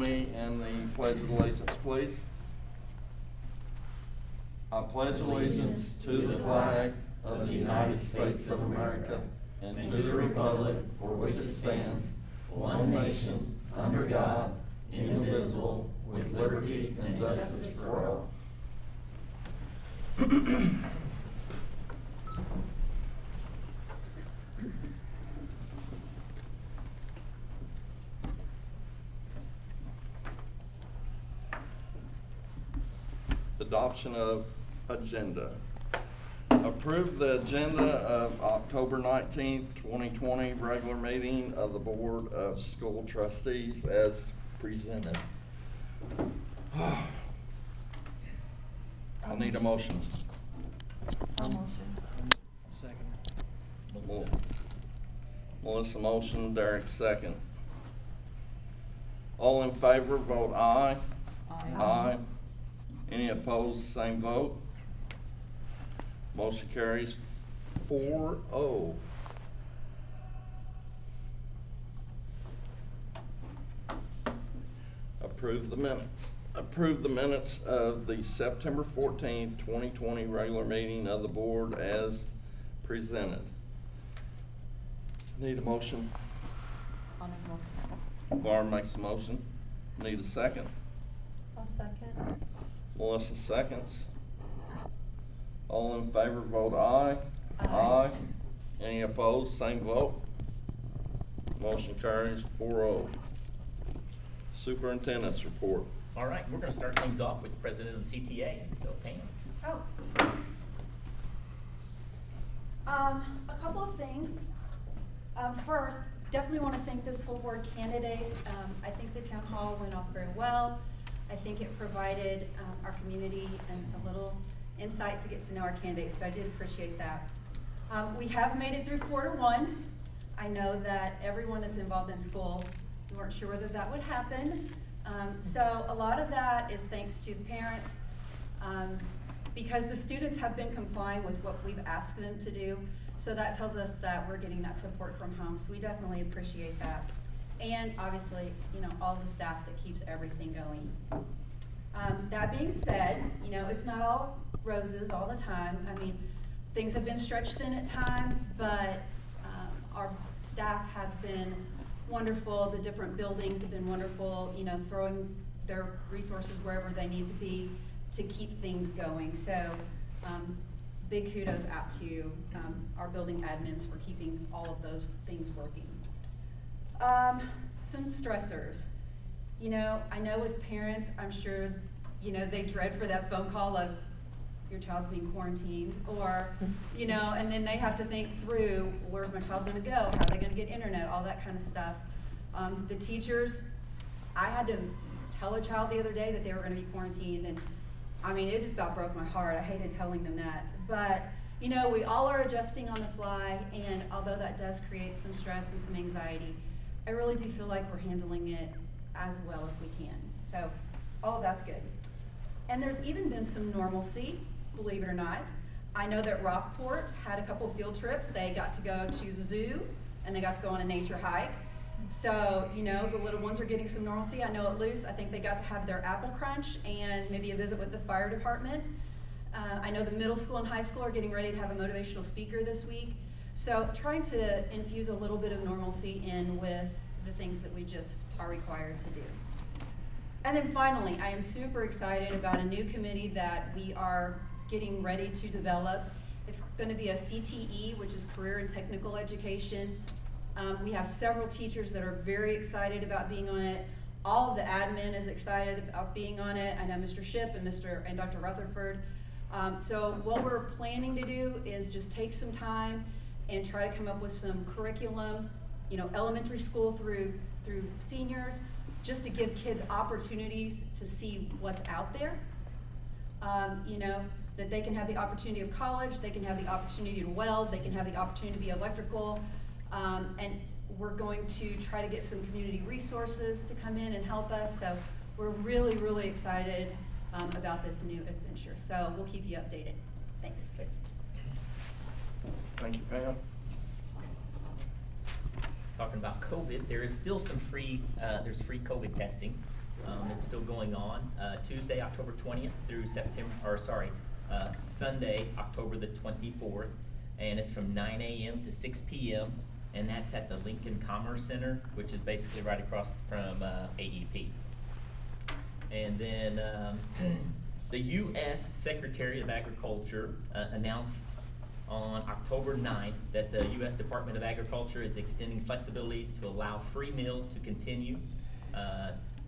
me in the Pledge of Allegiance, please. I pledge allegiance to the flag of the United States of America and to the republic for which it stands, one nation, under God, indivisible, with liberty and justice for all. Adoption of agenda. Approve the agenda of October 19th, 2020 regular meeting of the Board of School Trustees as presented. I need a motion. Second. Melissa motion, Derek second. All in favor, vote aye. Aye. Any opposed, same vote. Motion carries 4-0. Approve the minutes. Approve the minutes of the September 14th, 2020 regular meeting of the board as presented. Need a motion? I'll make a motion. Barb makes a motion. Need a second? I'll second. Melissa seconds. All in favor, vote aye. Aye. Any opposed, same vote. Motion carries 4-0. Superintendent's report. All right, we're going to start things off with the president of the CTA, so Pam. A couple of things. First, definitely want to thank the school board candidates. I think the town hall went off very well. I think it provided our community a little insight to get to know our candidates, so I did appreciate that. We have made it through Q1. I know that everyone that's involved in school, we weren't sure whether that would happen. So a lot of that is thanks to the parents, because the students have been complying with what we've asked them to do. So that tells us that we're getting that support from home. So we definitely appreciate that. And obviously, all the staff that keeps everything going. That being said, it's not all roses all the time. I mean, things have been stretched thin at times, but our staff has been wonderful. The different buildings have been wonderful, throwing their resources wherever they need to be to keep things going. So big kudos out to our building admins for keeping all of those things working. Some stressors. I know with parents, I'm sure, they dread for that phone call of your child's being quarantined, or, and then they have to think through, where's my child gonna go? How are they gonna get internet? All that kind of stuff. The teachers, I had to tell a child the other day that they were gonna be quarantined, and I mean, it just about broke my heart. I hated telling them that. But, we all are adjusting on the fly, and although that does create some stress and some anxiety, I really do feel like we're handling it as well as we can. So all of that's good. And there's even been some normalcy, believe it or not. I know that Rockport had a couple field trips. They got to go to the zoo and they got to go on a nature hike. So, the little ones are getting some normalcy. I know at Luce, I think they got to have their apple crunch and maybe a visit with the fire department. I know the middle school and high school are getting ready to have a motivational speaker this week. So trying to infuse a little bit of normalcy in with the things that we just are required to do. And then finally, I am super excited about a new committee that we are getting ready to develop. It's going to be a CTE, which is Career and Technical Education. We have several teachers that are very excited about being on it. All of the admin is excited about being on it. I know Mr. Shipp and Dr. Rutherford. So what we're planning to do is just take some time and try to come up with some curriculum, elementary school through seniors, just to give kids opportunities to see what's out there. That they can have the opportunity of college, they can have the opportunity to weld, they can have the opportunity to be electrical, and we're going to try to get some community resources to come in and help us. So we're really, really excited about this new adventure. So we'll keep you updated. Thanks. Thank you, Pam. Talking about COVID, there is still some free, there's free COVID testing It's still going on, Tuesday, October 20th through Sunday, October the 24th. And it's from 9 a.m. to 6 p.m. And that's at the Lincoln Commerce Center, which is basically right across from AEP. And then the U.S. Secretary of Agriculture announced on October 9th that the U.S. Department of Agriculture is extending flexibilities to allow free meals to continue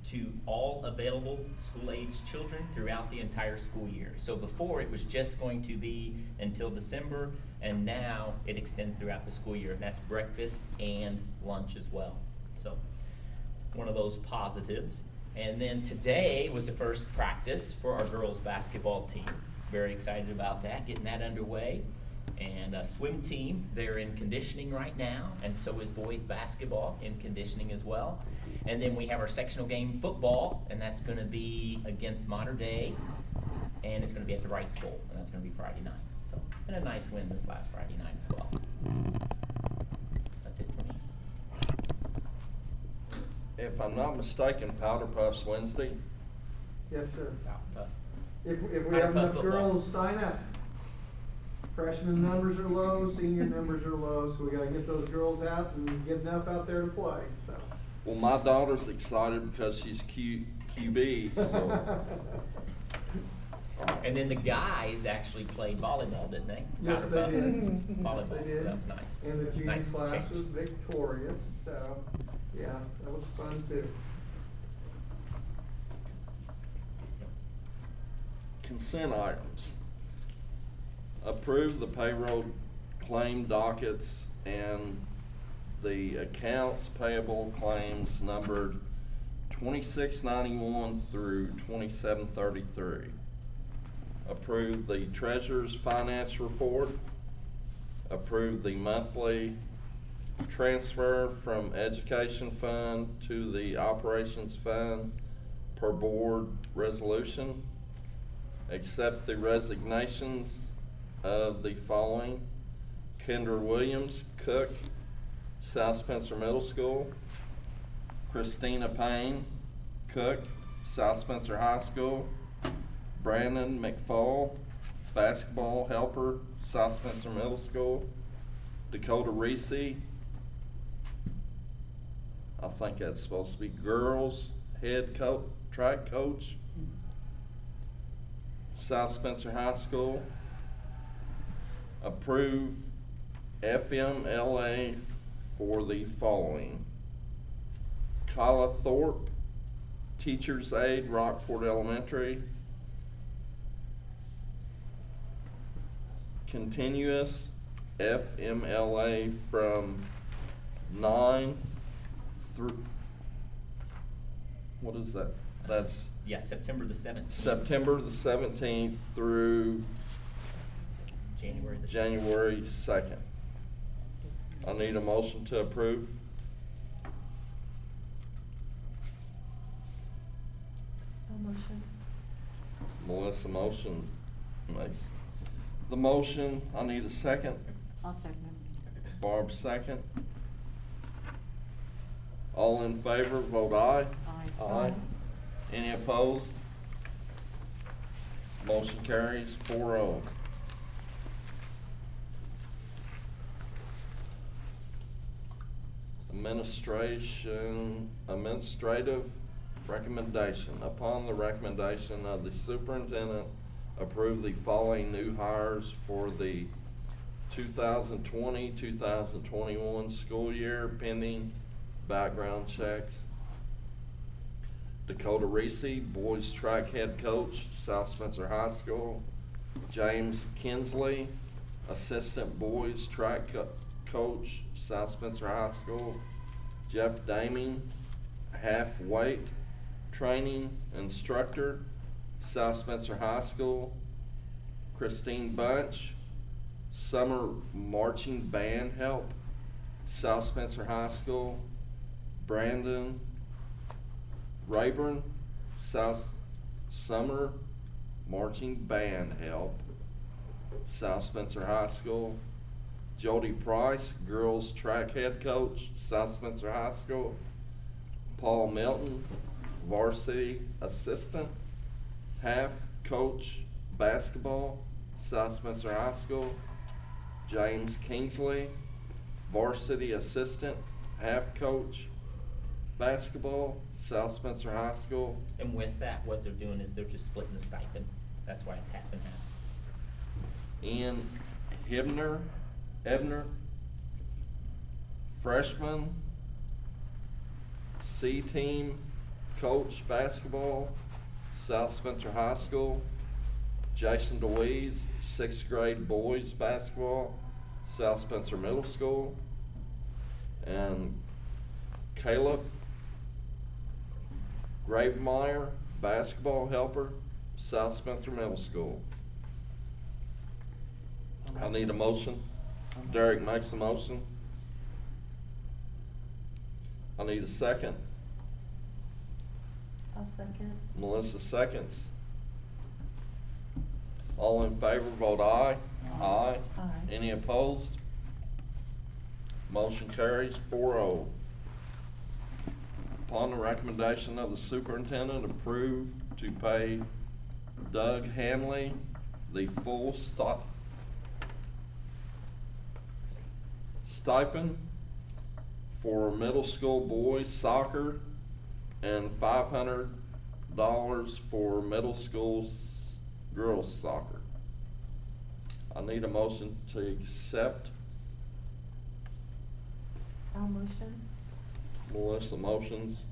to all available school-aged children throughout the entire school year. So before it was just going to be until December, and now it extends throughout the school year, and that's breakfast and lunch as well. So one of those positives. And then today was the first practice for our girls basketball team. Very excited about that, getting that underway. And swim team, they're in conditioning right now, and so is boys basketball in conditioning as well. And then we have our sectional game football, and that's going to be against Mater Dei, and it's going to be at the Wrights Bowl, and that's going to be Friday night. So, and a nice win this last Friday night as well. That's it for me. If I'm not mistaken, Powder Puff's Wednesday. Yes, sir. Tough. If we Powder have Puff enough football. girls, sign up. Freshman numbers are low, senior numbers are low, so we gotta get those girls out and get enough out there to play, so. Well, my daughter's excited because she's QB, so. And then the guys actually played volleyball, didn't they? Yes, Powder they Puff. did. Volleyball, Yes, they so did. that was nice. And the junior Nice class change. was victorious, so, yeah, that was fun too. Consent items. Approve the payroll claim dockets and the accounts payable claims numbered 2691 through 2733. Approve the treasurer's finance report. Approve the monthly transfer from education fund to the operations fund per board resolution. Accept the resignations of the following: Kendra Williams, cook, South Spencer Middle School; Christina Payne, cook, South Spencer High School; Brandon McFall, basketball helper, South Spencer Middle School; Dakota Reese, I think that's supposed to be girls head track coach, South Spencer High School. Approve FMLA for the following: Kyla Thorpe, teacher's aide, Rockport Elementary; continuous FMLA from 9th through, what is that? That's Yeah, September the 17th. September the 17th through January the 2nd. January 2nd. I need a motion to approve. Motion. Melissa motion makes the motion. I need a second. I'll second Barb second. All in favor, vote aye. Aye. Aye. Any opposed? Motion carries 4-0. Administrative recommendation. Upon the recommendation of the superintendent, approve the following new hires for the 2020-2021 school year pending background checks. Dakota Reese, boys track head coach, South Spencer High School. James Kinsley, assistant boys track coach, South Spencer High School. Jeff Daming, half weight training instructor, South Spencer High School. Christine Bunch, summer marching band help, South Spencer High School. Brandon Rayburn, summer marching band help, South Spencer High School. Jody Price, girls track head coach, South Spencer High School. Paul Milton, varsity assistant, half coach basketball, South Spencer High School. James Kingsley, varsity assistant, half coach basketball, South Spencer High School. And with that, what they're doing is they're just splitting the stipend. That's why it's half and half. Ian Ebner, freshman, C-team coach basketball, South Spencer High School. Jason DeWeese, 6th grade boys basketball, South Spencer Middle School. And Caleb Gravemeyer, basketball helper, South Spencer Middle School. I need a motion. Derek makes a motion. I need a second. I'll second. Melissa seconds. All in favor, vote aye. Aye. Aye. Any opposed? Motion carries 4-0. Upon the recommendation of the superintendent, approve to pay Doug Hanley the full stipend for middle school boys soccer and $500 for middle school girls soccer. I need a motion to accept. I'll motion. Melissa motions.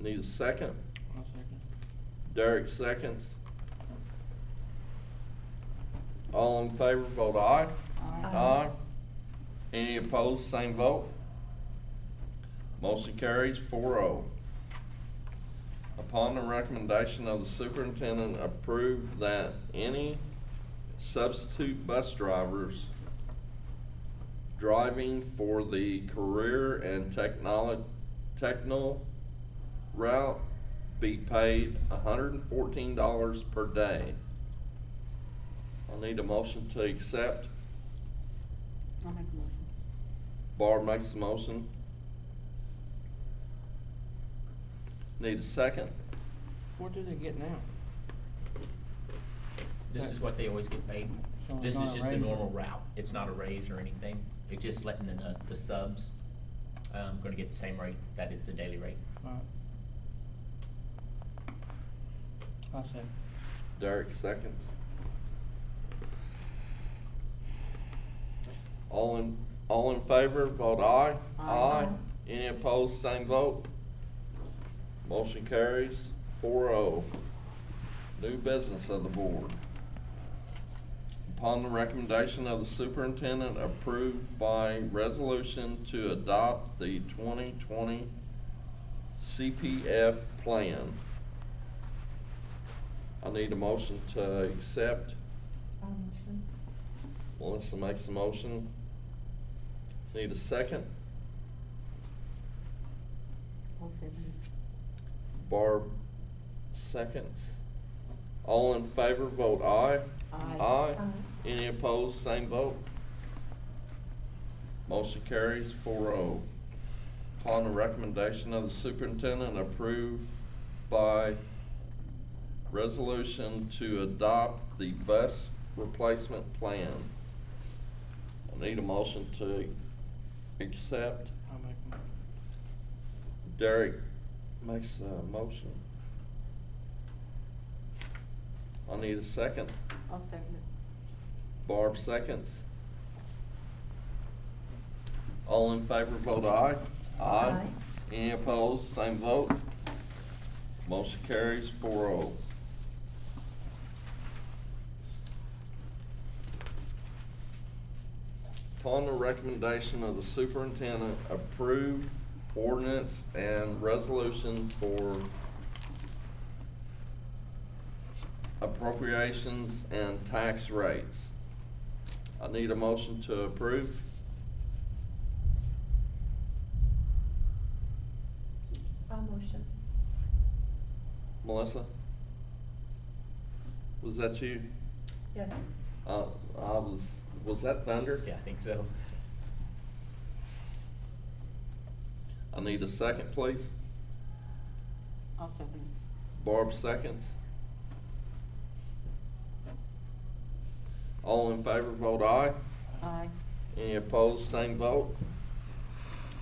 Need a second. I'll second. Derek seconds. All in favor, vote aye. Aye. Any opposed, same vote. Motion carries 4-0. Upon the recommendation of the superintendent, approve that any substitute bus drivers driving for the career and technical route be paid $114 per day. I need a motion to accept. I'll make a motion. Barb makes the motion. Need a second. What do they get now? This is what they always get paid. So it's This not is a just a raise? normal route. It's not a raise or anything. It's just letting the subs, gonna get the same rate. That is the daily rate. Alright. I'll second. Derek seconds. All in favor, vote aye. Aye. Any opposed, same vote. Motion carries 4-0. New business of the board. Upon the recommendation of the superintendent, approved by resolution to adopt the 2020 CPF plan. I need a motion to accept. I'll motion. Melissa makes a motion. Need a second. I'll second. Barb seconds. All in favor, vote aye. Aye. Aye. Aye. Any opposed, same vote. Motion carries 4-0. Upon the recommendation of the superintendent, approved by resolution to adopt the bus replacement plan. I need a motion to accept. I'll make a motion. Derek makes a motion. I need a second. I'll second it. Barb seconds. All in favor, vote aye. Aye. Any opposed, same vote. Motion carries 4-0. Upon the recommendation of the superintendent, approve ordinance and resolution for appropriations and tax rates. I need a motion to approve. I'll motion. Melissa? Was that you? Yes. Was that Thunder? Yeah, I think so. I need a second, please. I'll second it. Barb seconds. All in favor, vote aye. Aye. Any opposed, same vote.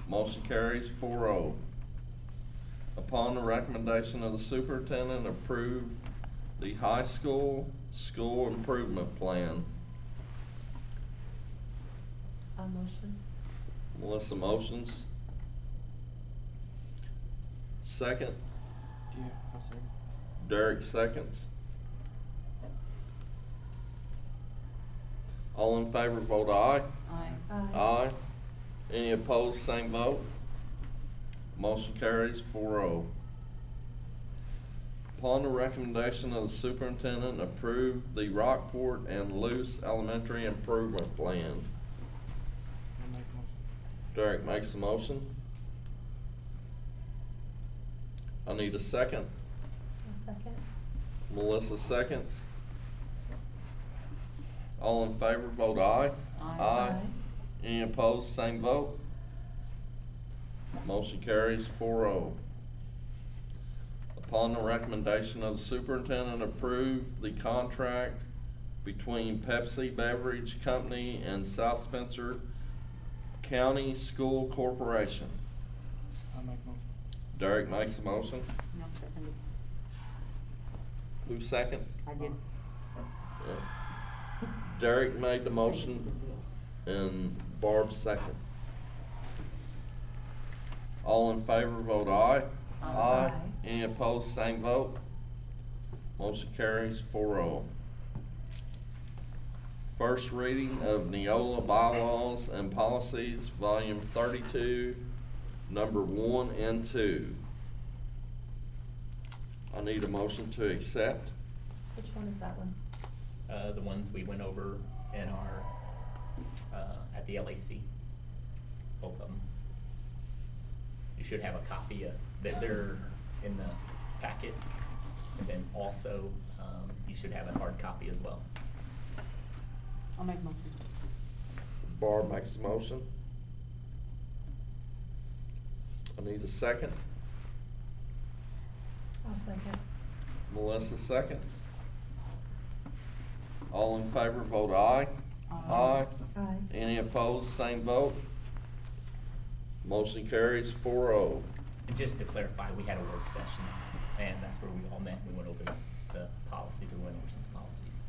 Motion carries 4-0. Upon the recommendation of the superintendent, approve the high school improvement plan. I'll motion. Melissa motions. Second. Yeah, I'll second. Derek seconds. All in favor, vote aye. Aye. Aye. Any opposed, same vote. Motion carries 4-0. Upon the recommendation of the superintendent, approve the Rockport and Luce Elementary Improvement Plan. I'll make a motion. Derek makes a motion. I need a second. I'll second. Melissa seconds. All in favor, vote aye. Aye. Any opposed, same vote. Motion carries 4-0. Upon the recommendation of the superintendent, approve the contract between Pepsi Beverage Company and South Spencer County School Corporation. I'll make a motion. Derek makes a motion. I'll second it. Who second? I did. Yeah. Derek made the motion and Barb second. All in favor, vote aye. Aye. Any opposed, same vote. Motion carries 4-0. First reading of Neola bylaws and policies, volume 32, number 1 and 2. I need a motion to accept. Which one is that one? The ones we went over in our, at the LAC, both of them. You should have a copy of, they're in the packet, and then also, you should have a hard copy as well. I'll make a motion. Barb makes the motion. I need a second. I'll second. Melissa seconds. All in favor, vote aye. Aye. Aye. Any opposed, same vote. Motion carries 4-0. And just to clarify, we had a work session, and that's where we all met, we went over the policies, we went over some policies.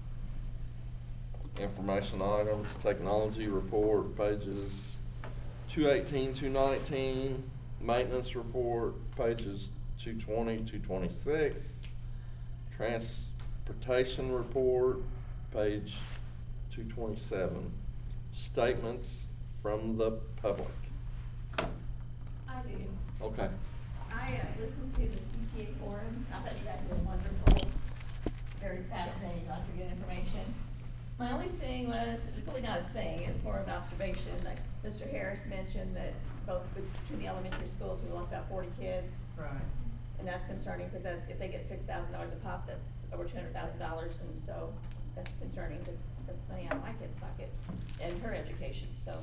Information items, technology report, pages 218, 219, maintenance report, pages 220, 226, transportation report, page 227, statements from the public. I do. Okay. I listened to the CTA forum. I thought you guys were wonderful, very fascinating, lots of good information. My only thing was, it's really not a thing, it's more of an observation. Like Mr. Harris mentioned that both between the elementary schools, we lost about 40 kids. Right. And that's concerning, because if they get $6,000 a pop, that's over $200,000, and so that's concerning, because that's money out of my kid's pocket and her education, so.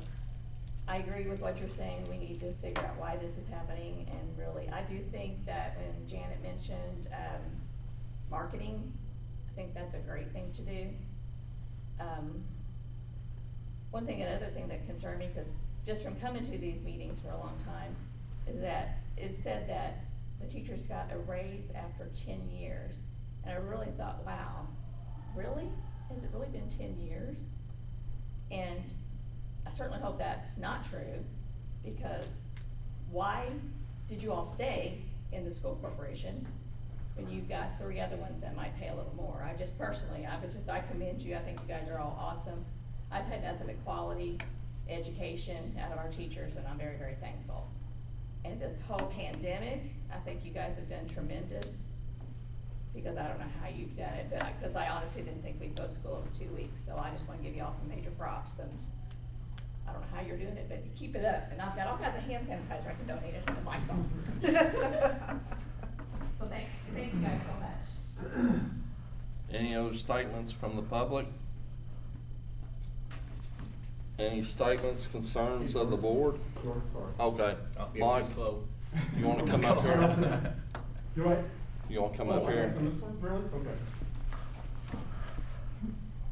I agree with what you're saying, we need to figure out why this is happening, and really, I do think that when Janet mentioned, marketing, I think that's a great thing to do. One thing, another thing that concerned me, because just from coming to these meetings for a long time, is that it said that the teachers got a raise after 10 years. And I really thought, wow, really? Has it really been 10 years? And I certainly hope that's not true, because why did you all stay in the school corporation when you've got 3 other ones that might pay a little more? I just personally, I commend you. I think you guys are all awesome. I've had nothing but quality education out of our teachers, and I'm very, very thankful. And this whole pandemic, I think you guys have done tremendous, because I don't know how you've done it, but because I honestly didn't think we'd go to school over 2 weeks. So I just want to give you all some major props, and I don't know how you're doing it, but keep it up. And I've got all kinds of hand sanitizer I can donate it to Lysol. So thank you guys so much. Any other statements from the public? Any statements, concerns of the board? Okay, Oh, you're Mike, too slow. you wanna come up here? Do I? You wanna come up here? On this one, really? Okay.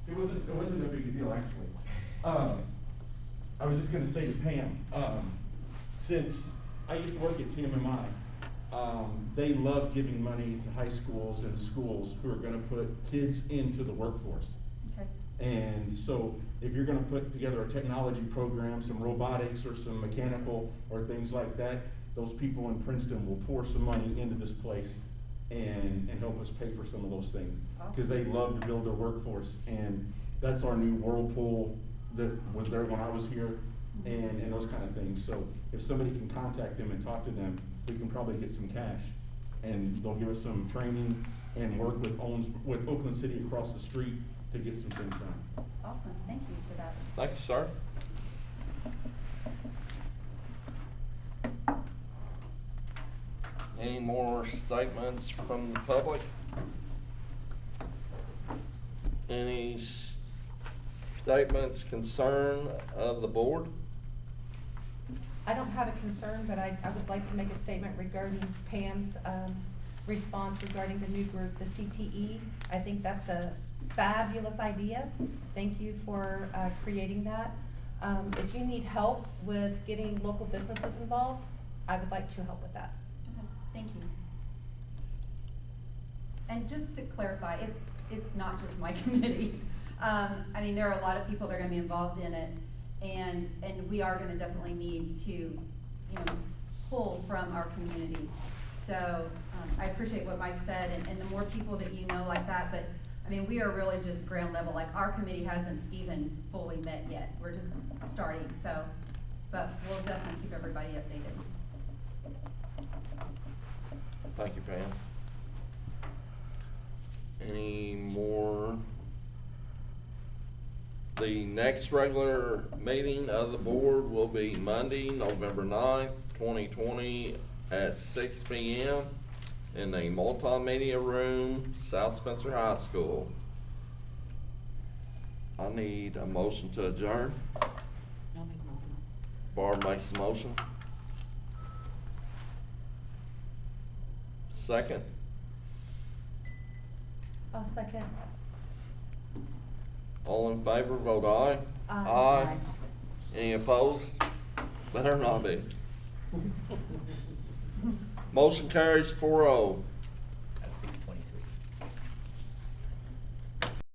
It wasn't a big deal, actually. I was just gonna say to Pam, since I used to work at TMMI, they love giving money to high schools and schools who are gonna put kids into the workforce. Okay. And so if you're gonna put together a technology program, some robotics or some mechanical or things like that, those people in Princeton will pour some money into this place and help us pay for some of those things. Because they love to build their workforce, and that's our new whirlpool that was there when I was here, and those kind of things. So if somebody can contact them and talk to them, we can probably get some cash. And they'll give us some training and work with Oakland City across the street to get some things done. Awesome, thank you for that. Thank you, sir. Any more statements from the public? Any statements, concern of the board? I don't have a concern, but I would like to make a statement regarding Pam's response regarding the new group, the CTE. I think that's a fabulous idea. Thank you for creating that. If you need help with getting local businesses involved, I would like to help with that. Okay, thank you. And just to clarify, it's not just my committee. I mean, there are a lot of people that are gonna be involved in it, and we are gonna definitely need to, you know, pull from our community. So, I appreciate what Mike said, and the more people that you know like that, but, I mean, we are really just ground level, like, our committee hasn't even fully met yet, we're just starting, so, but we'll definitely keep everybody updated. Thank you, Pam. Any more? The next regular meeting of the board will be Monday, November 9th, 2020 at 6 p.m. in the multimedia room, South Spencer High School. I need a motion to adjourn. I'll make a motion. Barb makes the motion. Second. I'll second. All in favor, vote aye. Aye. Any opposed? Better not be. Motion carries 4-0.